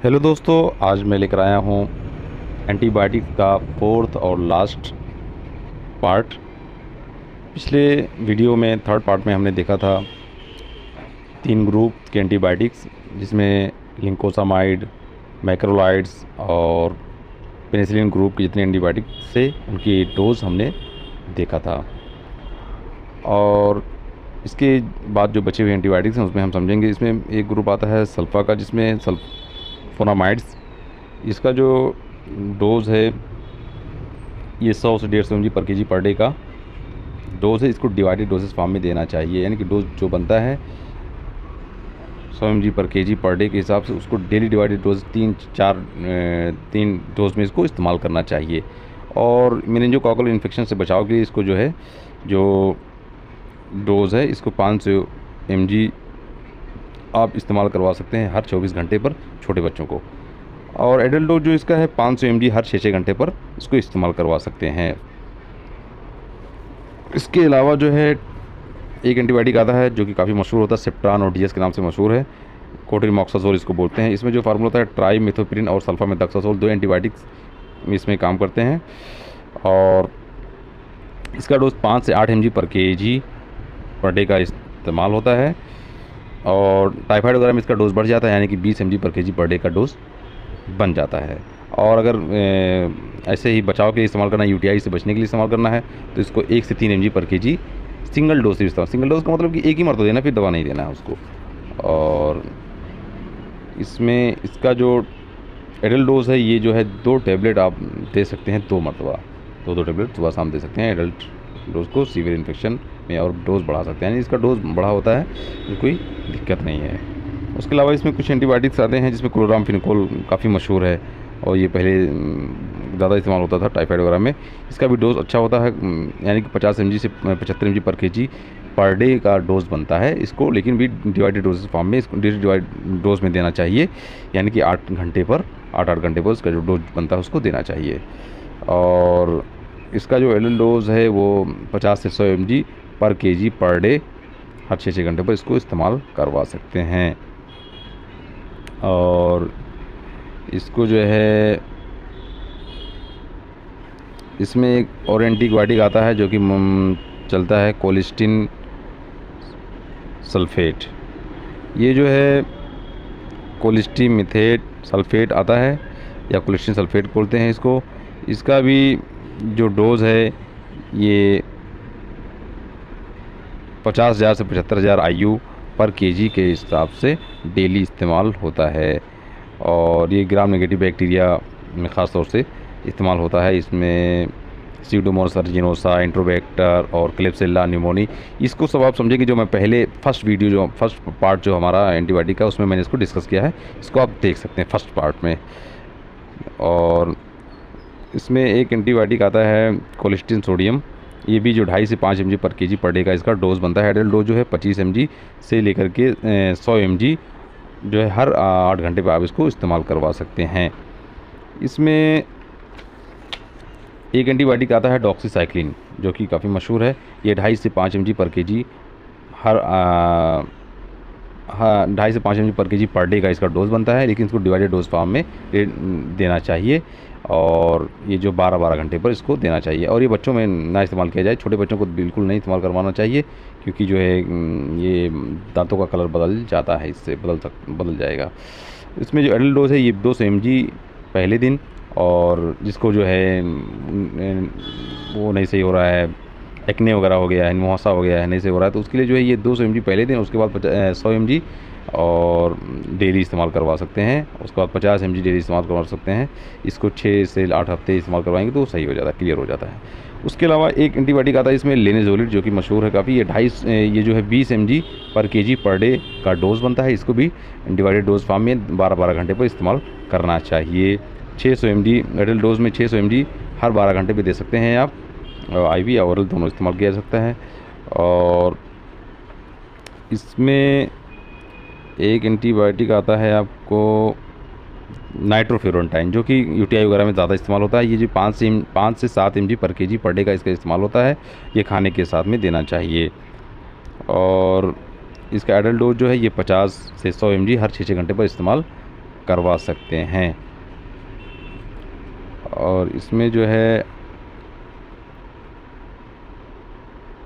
Hello दोस्तों, आज मैं लेकर आया हूँ एंटीबायोटिक का फोर्थ और लास्ट पार्ट। पिछले वीडियो में थर्ड पार्ट में हमने देखा था 3 ग्रुप के एंटीबायोटिक्स, जिसमें लिंकोसामाइड, मैक्रोलाइड्स और पेनिसिलिन ग्रुप के जितने एंटीबायोटिक्स से उनकी डोज हमने देखा था। और इसके बाद जो बचे हुए एंटीबायोटिक्स हैं उसमें हम समझेंगे। इसमें एक ग्रुप आता है सल्फा का, जिसमें सल्फोनामाइड्स, इसका जो डोज़ है ये 100 से 150 mg पर केजी पर डे का डोज़ है। इसको डिवाइडेड डोजेस फॉर्म में देना चाहिए, यानी कि डोज जो बनता है 100 mg पर केजी पर डे के हिसाब से उसको डेली डिवाइडेड डोज 3 डोज में इसको इस्तेमाल करना चाहिए। और मेनिंजोकोकल इन्फेक्शन से बचाव के लिए इसको जो है जो डोज़ है इसको 500 mg आप इस्तेमाल करवा सकते हैं हर 24 घंटे पर छोटे बच्चों को। और एडल्ट डोज जो इसका है 500 mg हर 6 घंटे पर इसको इस्तेमाल करवा सकते हैं। इसके अलावा जो है एक एंटीबायोटिक आता है जो कि काफ़ी मशहूर होता है, सेप्ट्रान और डीएस के नाम से मशहूर है, कोट्रिमॉक्साजोल इसको बोलते हैं। इसमें जो फार्मूला होता है ट्राइमेथोप्रिन और सल्फामेथाक्साजोल, 2 एंटीबायोटिक्स इसमें काम करते हैं। और इसका डोज 5 से 8 mg पर केजी पर डे का इस्तेमाल होता है। और टाइफाइड वगैरह में इसका डोज बढ़ जाता है, यानी कि 20 mg पर केजी पर डे का डोज बन जाता है। और अगर ऐसे ही बचाव के लिए इस्तेमाल करना है, यूटीआई से बचने के लिए इस्तेमाल करना है, तो इसको 1 से 3 mg पर केजी सिंगल डोज से इस्तेमाल। सिंगल डोज का मतलब कि एक ही मरतबा देना, फिर दवा नहीं देना है उसको। और इसमें इसका जो एडल्ट डोज है ये जो है 2 टैबलेट आप दे सकते हैं, 2 मरतबा, 2 टैबलेट सुबह शाम दे सकते हैं एडल्ट डोज को सीवियर इन्फेक्शन में। और डोज बढ़ा सकते हैं, यानी इसका डोज बड़ा होता है, कोई दिक्कत नहीं है। उसके अलावा इसमें कुछ एंटीबायोटिक्स आते हैं जिसमें क्लोरामफेनिकोल काफ़ी मशहूर है, और ये पहले ज़्यादा इस्तेमाल होता था टाइफाइड वगैरह में। इसका भी डोज़ अच्छा होता है, यानी कि 50 mg से 75 mg पर केजी पर डे का डोज़ बनता है इसको, लेकिन भी डिवाइडेड डोज फॉर्म में इसको डिवाइड डोज में देना चाहिए, यानी कि 8 घंटे पर 8 घंटे पर उसका जो डोज बनता है उसको देना चाहिए। और इसका जो एल डोज़ है वो 50 से 100 mg पर केजी पर डे हर 6 घंटे पर इसको इस्तेमाल करवा सकते हैं। और इसको जो है इसमें एक और एंटीबायोटिक आता है जो कि चलता है कोलिस्टिन सल्फेट। ये जो है कोलिस्टिमिथेट सल्फेट आता है, या कोलिस्टिन सल्फेट बोलते हैं इसको। इसका भी जो डोज़ है ये 50,000 से 75,000 IU पर केजी के हिसाब से डेली इस्तेमाल होता है। और ये ग्राम नेगेटिव बैक्टीरिया में ख़ास तौर से इस्तेमाल होता है। इसमें सीडोमोनास अएरिजिनोसा, इंट्रोबैक्टर और क्लेब्सिल्ला न्यूमोनी, इसको सब आप समझेंगे। जो मैं पहले फर्स्ट पार्ट जो हमारा एंटीबायोटिक का उसमें मैंने इसको डिस्कस किया है, इसको आप देख सकते हैं फर्स्ट पार्ट में। और इसमें एक एंटीबायोटिक आता है कोलिस्टिन सोडियम, ये भी जो 2.5 से 5 mg पर केजी पर डे का इसका डोज बनता है। एडल्ट डोज जो है 25 mg से लेकर के 100 mg जो है हर 8 घंटे पर आप इसको इस्तेमाल करवा सकते हैं। इसमें एक एंटीबायोटिक आता है डॉक्सीसाइक्लिन, जो कि काफ़ी मशहूर है। ये 2.5 से 5 mg पर केजी हर 2.5 से 5 mg पर केजी पर डे का इसका डोज बनता है, लेकिन इसको डिवाइडेड डोज फॉर्म में देना चाहिए। और ये जो 12-12 घंटे पर इसको देना चाहिए। और ये बच्चों में ना इस्तेमाल किया जाए, छोटे बच्चों को बिल्कुल नहीं इस्तेमाल करवाना चाहिए, क्योंकि जो है ये दांतों का कलर बदल जाता है, इससे बदल जाएगा। इसमें जो एडल्ट डोज है ये 200 mg पहले दिन, और जिसको जो है वो नहीं सही हो रहा है, एक्ने वगैरह हो गया है, मुहासा हो गया है, नहीं सही हो रहा है, तो उसके लिए जो है ये 200 mg पहले दिन, उसके बाद 100 mg और डेली इस्तेमाल करवा सकते हैं। उसके बाद 50 mg डेली इस्तेमाल करवा सकते हैं। इसको 6 से 8 हफ्ते इस्तेमाल करवाएंगे तो सही हो जाता है, क्लियर हो जाता है। उसके अलावा एक एंटीबायोटिक आता है इसमें लेनेजोलिड, जो कि मशहूर है काफ़ी। ये जो है 20 mg पर केजी पर डे का डोज बनता है। इसको भी डिवाइडेड डोज फॉर्म में 12-12 घंटे पर इस्तेमाल करना चाहिए। 600 mg एडल्ट डोज में 600 mg हर 12 घंटे पे दे सकते हैं आप, IV या ओरल दोनों इस्तेमाल किया जा सकता है। और इसमें एक एंटीबायोटिक आता है आपको नाइट्रोफ्यूरनटाइन, जो कि यूटीआई वगैरह में ज़्यादा इस्तेमाल होता है। ये जो 5 से 7 mg पर केजी पर डे का इसका इस्तेमाल होता है, ये खाने के साथ में देना चाहिए। और इसका एडल्ट डोज जो है ये 50 से 100 mg हर 6 घंटे पर इस्तेमाल करवा सकते हैं। और इसमें जो है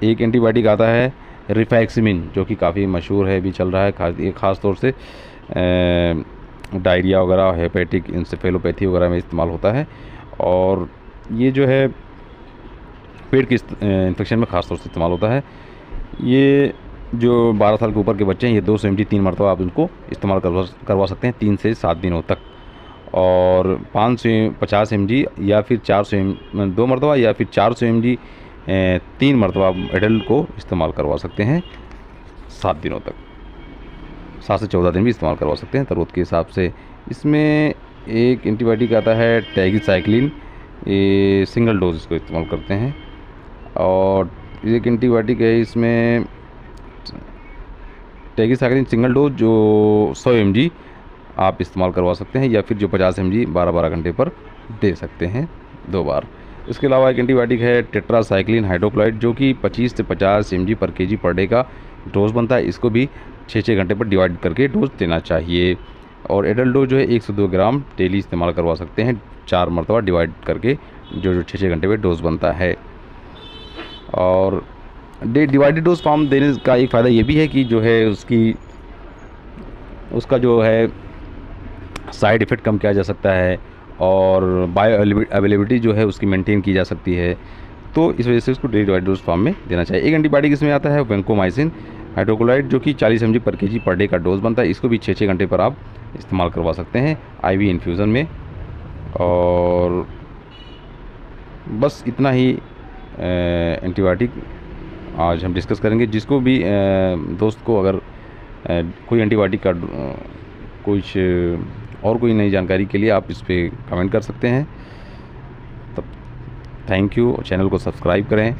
एक एंटीबायोटिक आता है रिफैक्सिमिन, जो कि काफ़ी मशहूर है, अभी चल रहा है, ख़ास तौर से डायरिया वगैरह, हेपेटिक इंसेफेलोपैथी वगैरह में इस्तेमाल होता है। और ये जो है पेट की इन्फेक्शन में ख़ास तौर से इस्तेमाल होता है। ये जो 12 साल के ऊपर के बच्चे हैं, ये 200 mg 3 मरतबा आप इनको इस्तेमाल करवा सकते हैं 3 से 7 दिनों तक। और 550 mg या फिर 400 2 मरतबा या फिर 400 mg 3 मरतबा एडल्ट को इस्तेमाल करवा सकते हैं 7 दिनों तक। 7 से 14 दिन भी इस्तेमाल करवा सकते हैं ज़रूरत के हिसाब से। इसमें एक एंटीबायोटिक आता है टैगीसाइक्लिन, ये सिंगल डोज इसको इस्तेमाल करते हैं। और एक एंटीबायोटिक है इसमें टैगीसाइक्लिन सिंगल डोज, जो 100 mg आप इस्तेमाल करवा सकते हैं, या फिर जो 50 mg 12-12 घंटे पर दे सकते हैं 2 बार। इसके अलावा एक एंटीबायोटिक है टेट्रासाइक्लिन हाइड्रोक्लोराइड, जो कि 25 से 50 mg पर kg पर डे का डोज बनता है। इसको भी 6-6 घंटे पर डिवाइड करके डोज देना चाहिए। और एडल्ट डोज जो है 1 से 2 ग्राम डेली इस्तेमाल करवा सकते हैं 4 मरतबा डिवाइड करके, जो 6-6 घंटे पर डोज बनता है। और डिवाइडेड डोज फॉर्म देने का एक फ़ायदा ये भी है कि जो है उसका जो है साइड इफ़ेक्ट कम किया जा सकता है, और बायो अवेलेबिलिटी जो है उसकी मेंटेन की जा सकती है। तो इस वजह से उसको डिवाइडेड डोज फॉर्म में देना चाहिए। एक एंटीबायोटिक इसमें आता है वैंकोमाइसिन हाइड्रोक्लोराइड, जो कि 40 mg पर kg पर डे का डोज बनता है। इसको भी 6-6 घंटे पर आप इस्तेमाल करवा सकते हैं IV इन्फ्यूज़न में। और बस इतना ही एंटीबायोटिक आज हम डिस्कस करेंगे। जिसको भी दोस्त को अगर कोई एंटीबायोटिक का कुछ और कोई नई जानकारी के लिए आप इस पर कमेंट कर सकते हैं। तब थैंक यू। चैनल को सब्सक्राइब करें।